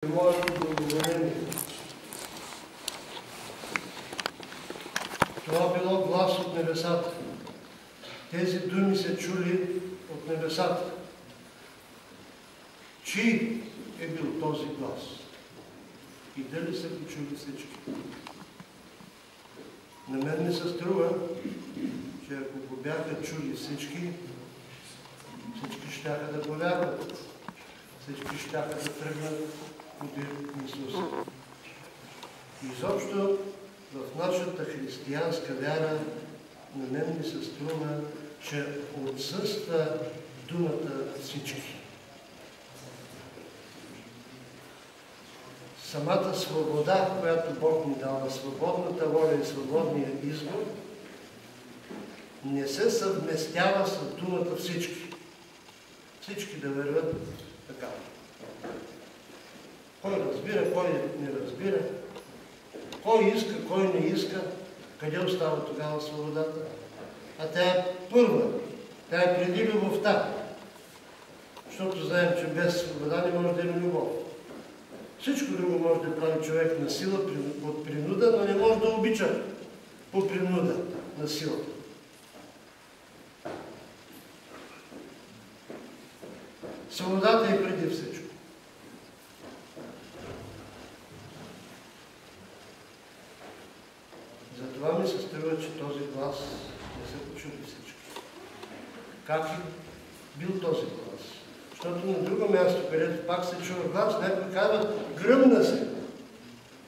Моето благоволение. Това било глас от небесата. Тези думи се чули от небесата. Чий е бил този глас? И дали са го чули всички? На мен ми се струва, че ако го бяха чули всички щяха да повярват. Всички щяха да тръгнат подир Исуса. Изобщо в нашата християнска вяра на мен ми се струва, че отсъства думата всички. Самата свобода, която Бог ни дава, свободната воля и свободния избор, не се съвместява с думата всички. Всички да вървят така. Кой разбира, кой не разбира, кой иска, кой не иска, къде остава тогава свободата? А тя е първа, тя е преди любовта. Защото знаем, че без свобода не може да има любов. Всичко друго може да прави човек на сила, от принуда, но не може да обича по принуда на сила. Свободата е преди всичко. Затова ми се струва, че този глас не се почули всички. Как е бил този глас? Защото на друго място, където пак се чува глас, някои казват, гръмна се.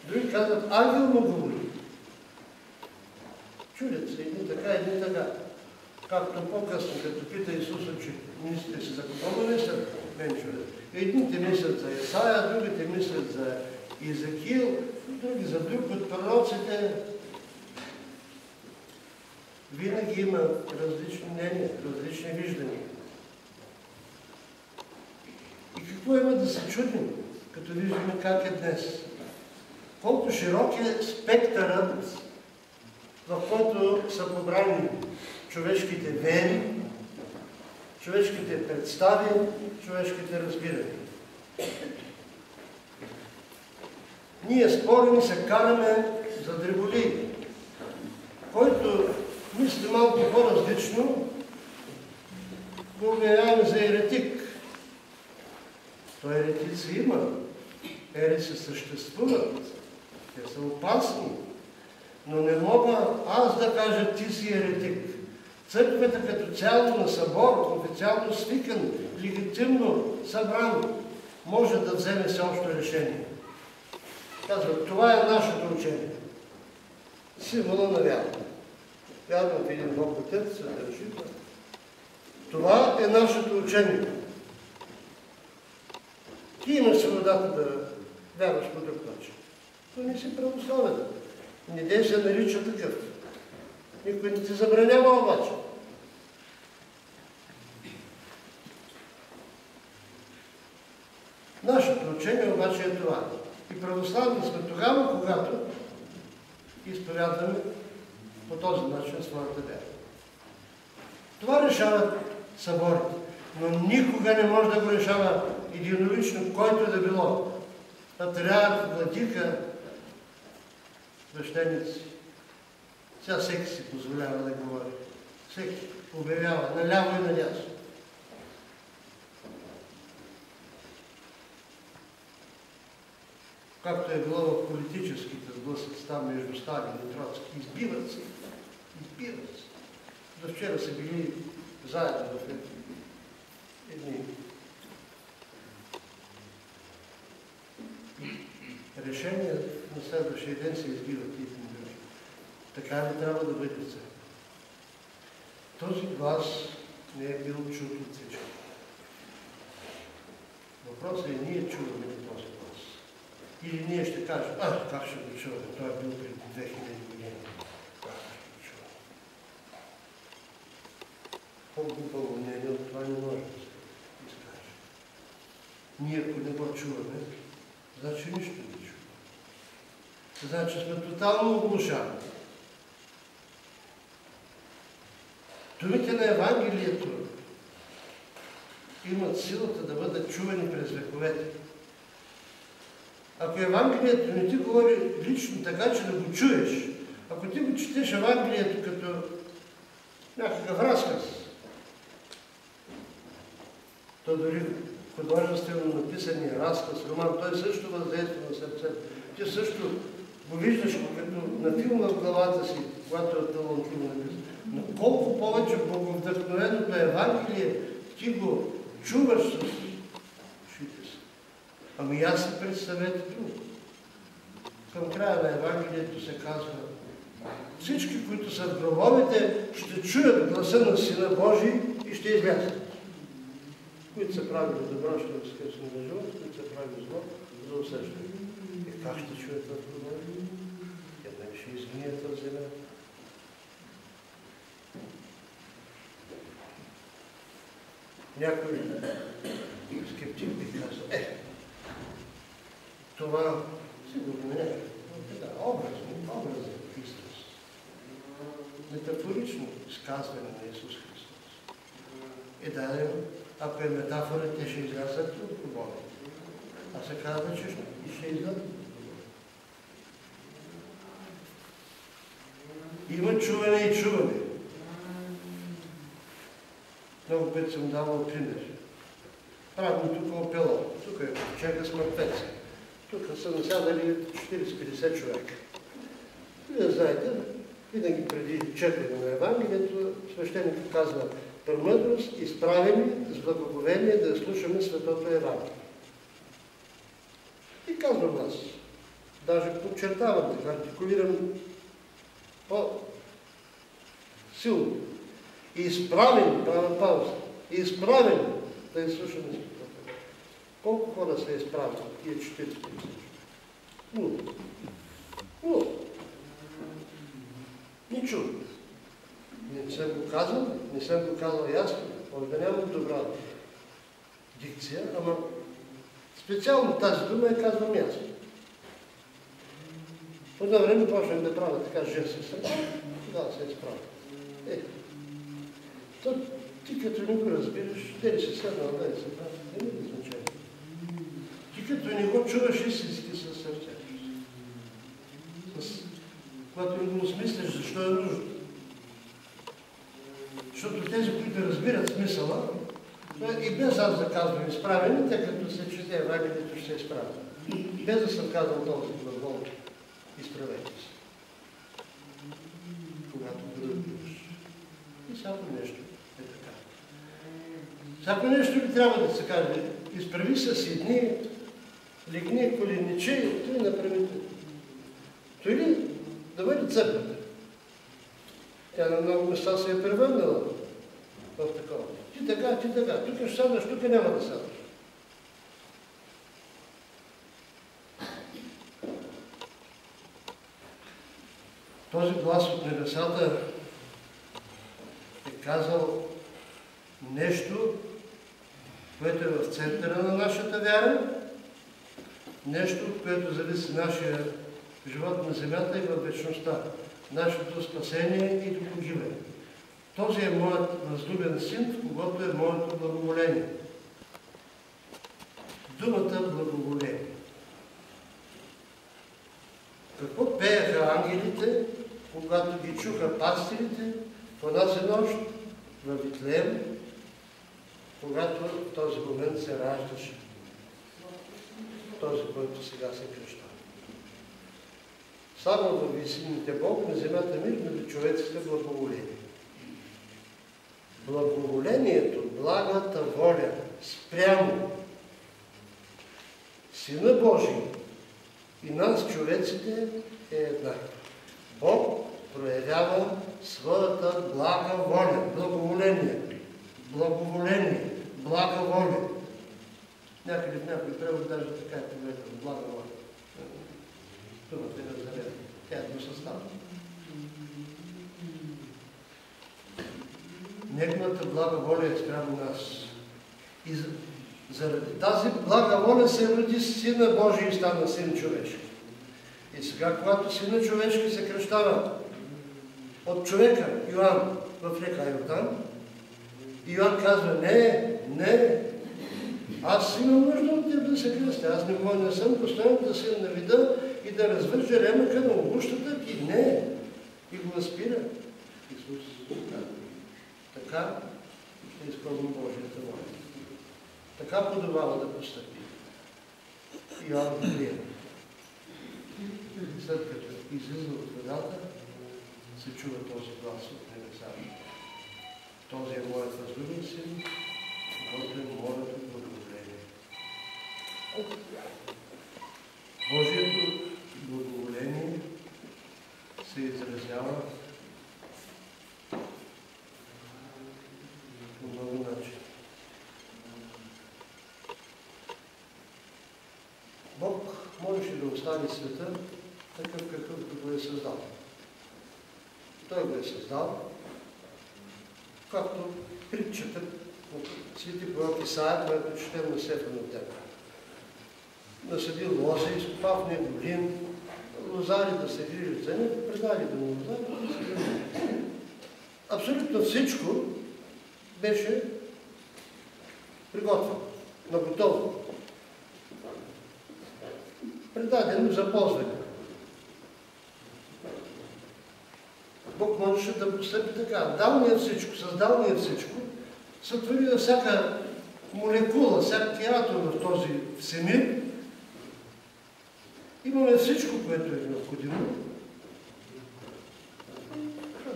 Други казват, ангел му говори. Чудят се, едни така, едни така. Както по-късно, като пита Исуса, че мислите си за кого мислят, мен чудят. Едните мислят за Исаия, другите мислят за Изакил, други за друг от пророците. Винаги има различни мнения, различни виждания. И какво има да се чудим, като виждаме как е днес? Колко широк е спектърът, в който са побрани човешките вери, човешките представи, човешките разбирания. Ние спорим и се караме за дреболии. Който мисли малко по-различно, го обявяваме за еретик. То еретици има, ереси съществуват, те са опасни, но не мога аз да кажа, ти си еретик. Църквата като цяло на събор, официално свикан, легитимно събран, може да вземе всеобщо решение. Казва, това е нашето учение. Символа на вяра. Вярвам в един Бог Отец, се държи. Това е нашето учение. Ти имаш свободата да вярваш по друг начин. То не си православен. Не дей се нарича такъв. Никой не ти забранява обаче. Нашето учение обаче е това. И православни сме тогава, когато изповядваме по този начин своята вяра. Това решават съборите, но никога не може да го решава единолично, който да било. Патриарх, владика, свещеници. Сега всеки си позволява да говори. Всеки обявява наляво и надясно. Както е било в политическите сблъсъци там между Сталин и Троцки. Избиват се. Избиват се. До вчера са били заедно в едни решения, на следващия ден се избиват и други. Така ли трябва да бъде цел? Този глас не е бил чут от всички. Въпросът е, ние чуваме ли този глас? Или ние ще кажем, как ще го чуваме? Той е бил преди 2000 години. Как ще го чуваме? По-глупаво мнение от това не може да се изкаже. Ние, ако не го чуваме, значи нищо не чуваме. Значи сме тотално оглушани. Думите на Евангелието имат силата да бъдат чувани през вековете. Ако Евангелието не ти говори лично така, че да го чуеш, ако ти го четеш Евангелието като някакъв разказ, то дори художествено написания разказ, роман, той също въздейства на сърцето. Ти също го виждаш като на филма в главата си, когато е талантливо написан. Но колко повече боговдъхновеното Евангелие ти го чуваш с ушите си. Ами аз си представете друго. Към края на Евангелието се казва: всички, които са в гробовете, ще чуят гласа на Сина Божий и ще излязат. Които са правили добро, ще възкръснат на живот, които са правили зло, за осъждане. И как ще чуят в гробовете? Еднак ще изгният в земята. Някой скептик би казал: това сигурно не е образен Христос. Метафорично изказване на Исус Христос. Да, ако е метафора, те ще излязат от гробовете. А се казва, че ще излязат. Има чуване и чуване. Много път съм давал пример. Правим тук опело. Тук е човека с мъртвец. Тук са насядали 40-50 човека. И да знаете, винаги преди четене на Евангелието, свещеникът казва: премъдрост, изправени с благоговение да слушаме Светото Евангелие. И казвам аз, даже подчертавам, да артикулирам по-силно. Изправени, правя пауза, изправени да изслушаме Светото Евангелие. Колко хора са изправени тия 40 тисячи? Нула. Ничего. Не съм го казал ясно, може да нямам добра дикция, ама специално тази дума я казвам ясно. По едно време почнем да правя така жест с ръка, тогава се изправя. Ти като не го разбираш, дали си седнал, дали се прави, не ми да значение. Ти като не го чуваш истински със сърцето. Когато не го осмисляш, защо е нужно. Защото тези, които разбират смисъла, и без аз да казвам изправени, те като се чете Евангелието ще се изправят. Без да съм казал този глагол, изправете се. Когато го разбираш. И всяко нещо е така. Всяко нещо ли трябва да се каже: изправи се, седни, легни, коленичи, той направите. Той ли да бъде църквата? Тя на много места се е превърнала в такова. Ти така, тук ще сядаш, тук няма да сядаш. Този глас от небесата е казал нещо, което е в центъра на нашата вяра, нещо, от което зависи нашия живот на земята и във вечността, нашето спасение и до погибане. Този е моят възлюбен син, в когото е моето благоволение. Думата благоволение. Какво пееха ангелите, когато ги чуха пастирите в онази нощ във Витлеем, когато в този момент се раждаше този, който сега се кръща. Само във висините Бог, на земята мир, между човеците благоволение. Благоволението, благата воля спрямо Сина Божий и нас, човеците, е еднаква. Бог проявява своята блага воля, благоволение, блага воля. Някъде в някой превод даже така е погледнал, блага воля. Думата е разделена. Тя е двусъставна. Неговата блага воля е спрямо нас. И заради тази блага воля се роди Сина Божий и стана Син човешки. И сега, когато Сина човешки се кръщава от човека Йоан в река Йордан, Йоан казва: не, Аз имам нужда от теб да се кръстя. Аз не съм достоен да се навида и да развържа ремъка на обущата и не. И го възпира. Исус казва. Така ще изпълним Божията воля. Така подобава да постъпи. И Йоан го приема. След като излиза от водата, се чува този глас от небесата. Този е моят възлюбен син, който е моето благоволение. Божието благоволение се изразява по много начин. Бог можеше да остави света такъв, какъвто го е създал. Той го е създал, както притчата от свети пророк Исаия, което четем на Сефер на Тема. Насадил лози, изкопав в него лин, лозари да се грижат за него, предали да му лозари да се грижат. Абсолютно всичко беше приготвено, наготово. Предадено за ползване. Бог можеше да постъпи така. Дал ни е всичко, създал ни е всичко, сътвори всяка молекула, всяки атом в този всемир. Имаме всичко, което е необходимо.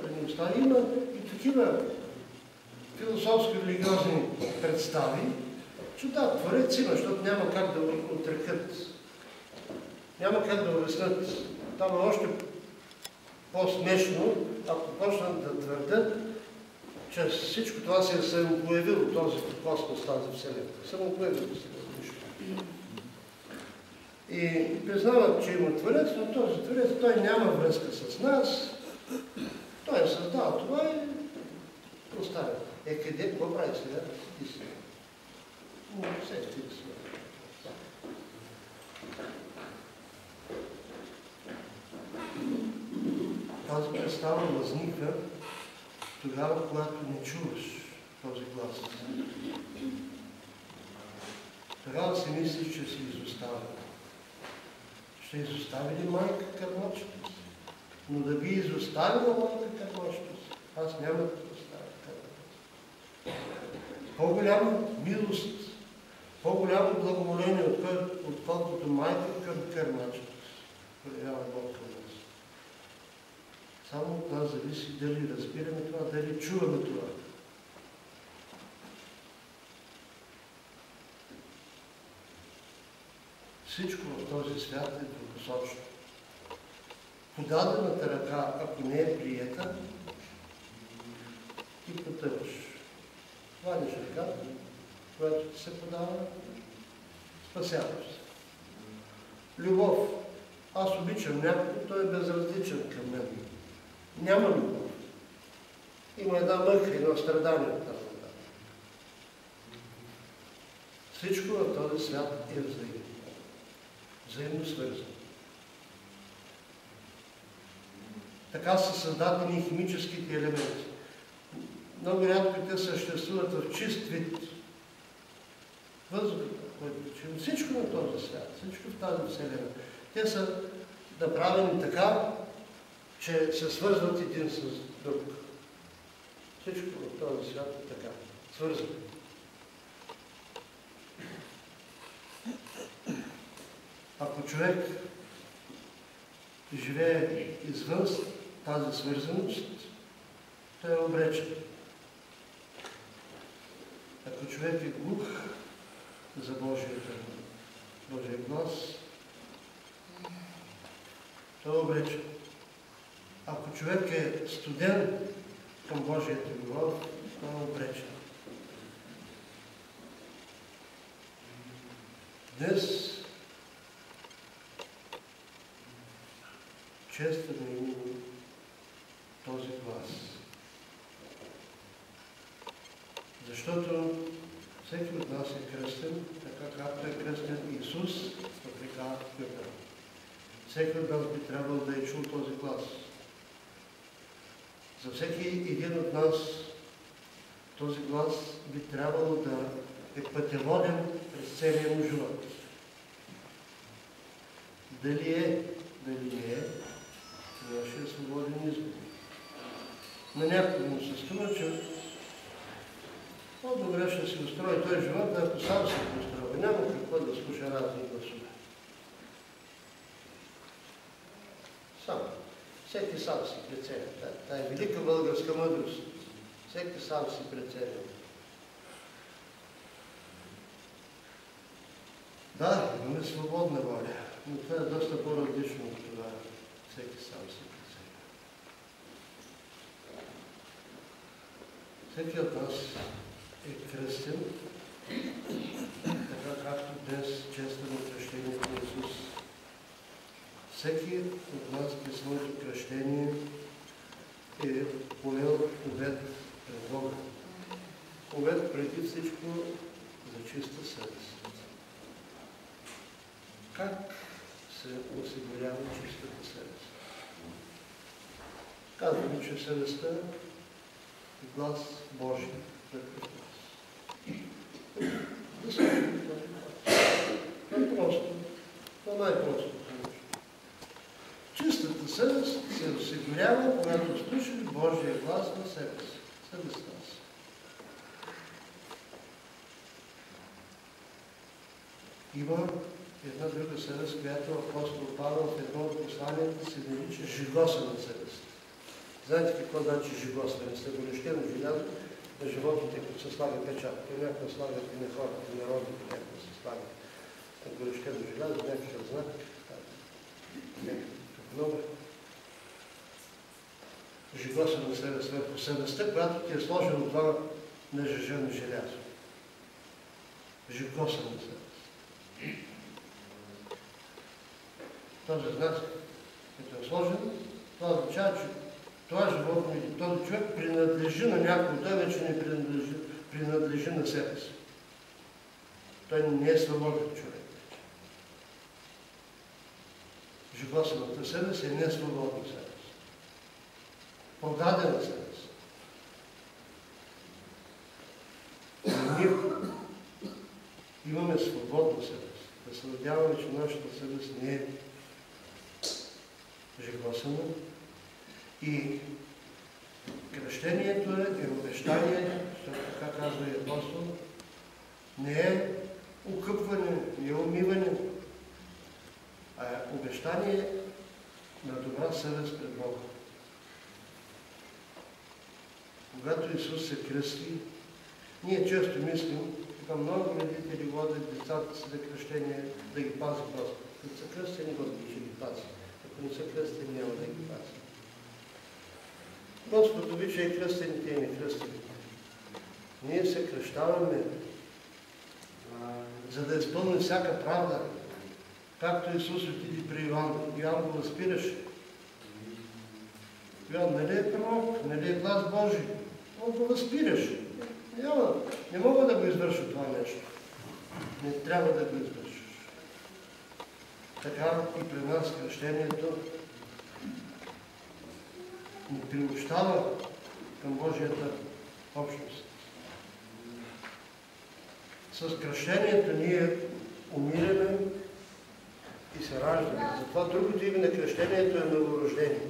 Да ни остави. Има и такива философско-религиозни представи, че да, творец има, защото няма как да отрекат. Няма как да обяснят. Там е още по-смешно, ако почнат да твърдят, че всичко това се е самопоявило, този космос, тази вселена. Самопоявило се нищо. И признават, че има творец, но този творец, той няма връзка с нас. Той е създал това и оставя. Къде, какво прави сега? Истина. Всеки ти си. Тази представа възниква тогава, когато не чуваш този глас. Тогава си мислиш, че си изоставен. Ще изостави ли майка кърмачето си? Но да би изоставила майка кърмачето си, аз няма да оставя кърмачето си. По-голяма милост, по-голямо благоволение, отколкото майка към кърмачето си. Проявява Бог към нас. Само от нас зависи дали разбираме това, дали чуваме това. Всичко в този свят е двупосочно. Подадената ръка, ако не е приета, ти потъваш. Хванеш ръката, която ти се подава, спасяваш се. Любов. Аз обичам някого, той е безразличен към мен. Няма любов. Има една мъка, едно страдание от тази вода. Всичко в този свят е взаимно. Взаимно свързано. Така са създадени химическите елементи. Много рядко те съществуват в чист вид. Въздухът, който чуем, всичко на този свят, всичко в тази вселена. Те са направени така, че се свързват един с друг. Всичко в този свят е така. Свързват. Ако човек живее извън тази свързаност, той е обречен. Ако човек е глух за Божия глас, той е обречен. Ако човек е студен към Божията любов, той е обречен. Днес честваме именно този глас. Защото всеки от нас е кръстен, така както е кръстен Исус в река Йордан. Всеки от нас би трябвало да е чул този глас. За всеки един от нас този глас би трябвало да е пътеводен през целия му живот. Дали е, дали не е, нашия свободен избор. На някой му се струва, че по-добре ще си устрои този живот, ако сам се устрои. Няма какво да слуша разни гласове. Сам. Всеки сам си преценя. Тая е велика българска мъдрост. Всеки сам си преценя. Да, имаме свободна воля, но това е доста по-различно от това. Всеки сам си преценя. Всеки от нас е кръстен, така както днес честваме кръщението на Исус. Всеки от нас при своето кръщение е поел обет пред Бога. Обет преди всичко за чиста съвест. Как се осигурява чистата съвест? Казваме, че съвестта е глас Божий пред нас. Да се това е просто. Това е най-просто. Чистата съвест се осигурява, когато слушаш Божия глас на себе си. Съвестта си. Има една друга съвест, която апостол Павел в едно от посланията се нарича жигосана съвест. Знаете какво значи жигосване? Сте горещено желязо на животните, които се слага печат. Те някакво слагат и на хората, и на родите, някакво се слагат на горещено желязо, някакъв знак, някакъв номер. Жигосана съвест върху съвестта, която ти е сложено това нажежено желязо. Жигосана съвест. Този знак, като е сложен, това означава, че това животно или този човек принадлежи на някой, той вече не принадлежи на себе си. Той не е свободен човек. Жигосаната съвест е несвободна съвест. Продадена съвест. Ние имаме свободна съвест. Да се надяваме, че нашата съвест не е жигосана. И кръщението е обещание, защото така казва и апостол, не е укъпване, не е умиване, а е обещание на добра съвест пред Бога. Когато Исус се кръсти, ние често мислим, така много родители водят децата си за кръщение, да ги пази просто. Като са кръстени, Господ ще ги пази. Ако не са кръстени, няма да ги пази. Господ обича и кръстените, и некръстените. Ние се кръщаваме, за да изпълним всяка правда, както Исус отиде при Йоан. Йоан го възпираше. Йоан, нали е пророк, нали е глас Божий? Он го възпираше. Не мога да го извърша това нещо. Не трябва да го извършиш. Така и при нас кръщението ни приобщава към Божията общност. С кръщението ние умираме и се раждаме. Затова другото име на кръщението е новорождение.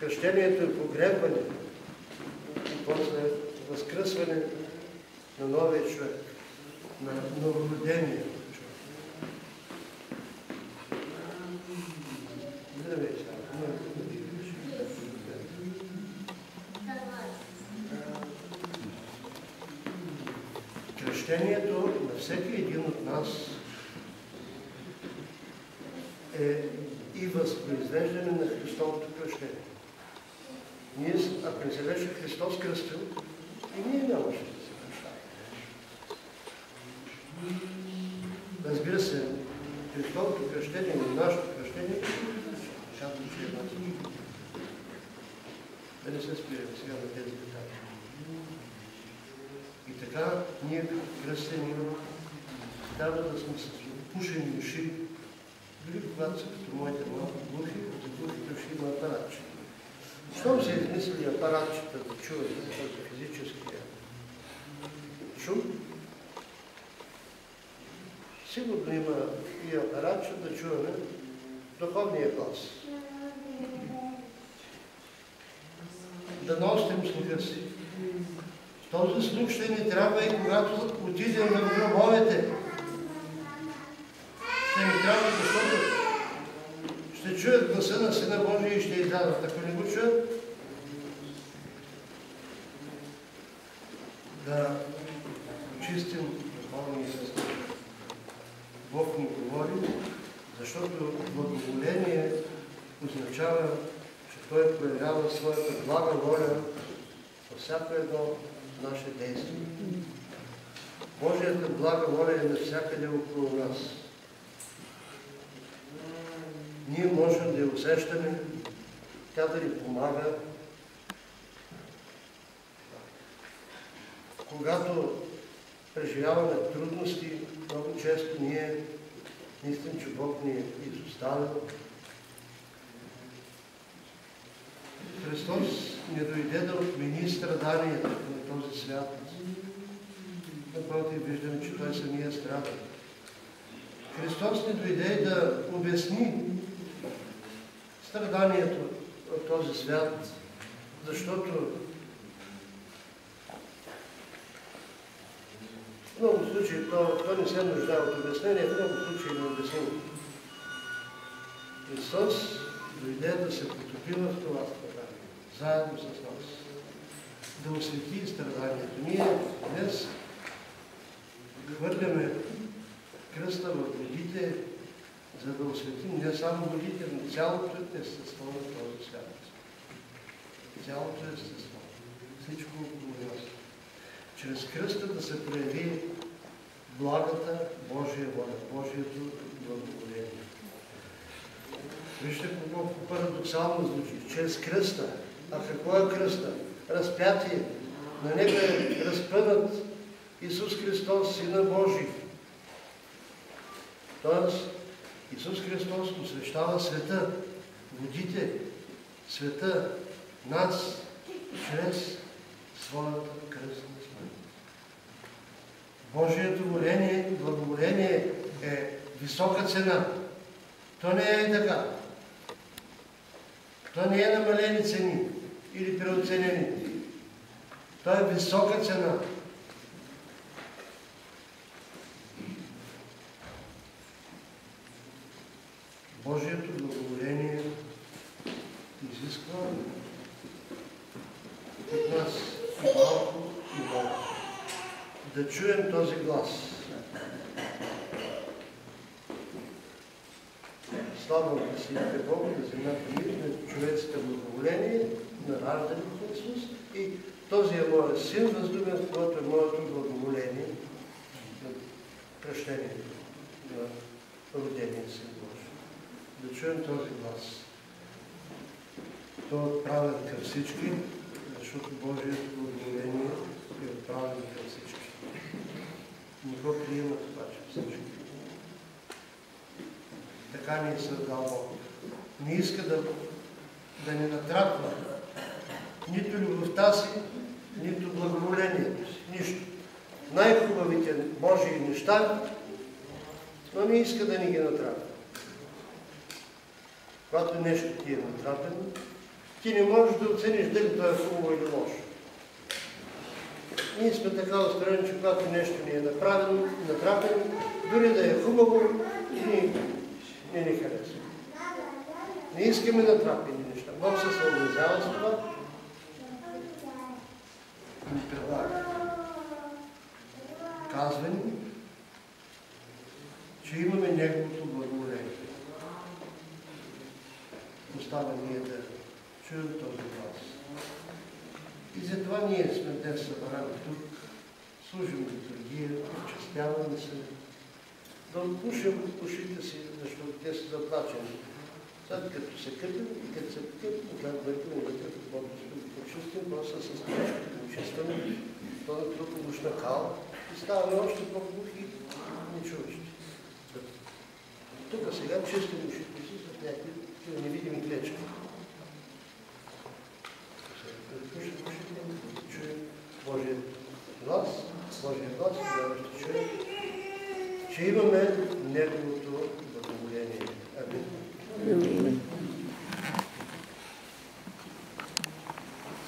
Кръщението е погребване и после възкръсване на новия човек, на новородения човек. Кръщението на всеки един от нас е и възпроизвеждане на Христовото кръщение. Ние, ако не се беше Христос кръстил, и ние нямаше да се кръщаваме. Разбира се, Христовото кръщение и нашето кръщение шатно ще е нас. Да не се спираме сега на тези детали. И така, ние кръстени трябва да сме с пушени уши, дори когато са като моите малко глухи, за глухите уши има апаратче. Щом се измислили апаратчета да чуват, защото физическия, шум. Сигурно има и апаратче да чуваме духовния глас. Да наострим слуха си. Този слух ще ни трябва и когато отидем в гробовете. Ще ни трябва, защото ще чуят гласа на Сина Божий и ще излязат. Ако не го чуят, да очистим духовния слух. Бог ни говори, защото благоволение означава, че Той проявява своята блага воля във всяко едно наше действие. Божията блага воля е навсякъде около нас. Ние можем да я усещаме, тя да ни помага. Когато преживяваме трудности, много често ние мислим, че Бог ни е изоставил. Христос не дойде да отмени страданията на този свят. Напротив, виждаме, че Той самия страда. Христос не дойде да обясни страданието в този свят, защото в много случаи то не се нуждае от обяснение, в много случаи не обяснимо. Христос дойде да се потопи в това страдание, заедно с нас, да освети страданието. Ние днес хвърляме кръста в водите, за да осветим не само водите, но цялото естество на този свят. Цялото естество. Всичко около нас. Чрез кръста да се прояви благата Божия воля, Божието благоволение. Вижте колко парадоксално звучи. Чрез кръста. А какво е кръста? Разпятие. На него е разпънат Исус Христос, Сина Божий. Тоест, Исус Христос посвещава света, водите, света, нас, чрез своята кръстна смърт. Божието благоволение е висока цена. То не е така. То не е намалени цени или преоценени. То е висока цена. Божието благоволение изисква от нас малко и малко да чуем този глас. Слава да си иде Бог, да земята мир, на човеците благоволение, на раждането на Исус и този е моят син, възлюбен, в който е моето благоволение на кръщението на родения син Божий. Да чуем този глас. Той е отправен към всички, защото Божието благоволение е отправен към всички. Не го приемат обаче всички. Така ни е създал Бог. Не иска да ни натрапва нито любовта си, нито благоволението си. Нищо. Най-хубавите Божии неща, но не иска да ни ги натрапва. Когато нещо ти е натрапено, ти не можеш да оцениш дали това е хубаво или лошо. Ние сме така устроени, че когато нещо ни е натрапено, дори да е хубаво, не ни харесва. Не искаме натрапени неща. Бог се съобразява с това и ни предлага. Казва ни, че имаме Неговото благоволение. Остава ние да чуем този глас. И затова ние сме днес събрани тук, служим литургия, почестяваме се, да отпушим ушите си, защото те са заплачени. След като се къпим и като се къпим, когато вървим вътре в Бога, ще го почистим, после с точката почистваме, то натрупа ушна кал и ставаме още по-глухи и нечуващи. Тук сега чистим ушите си с някакви невидими клечки. Чуем Божия глас Божия глас, вярващи човек, че имаме Неговото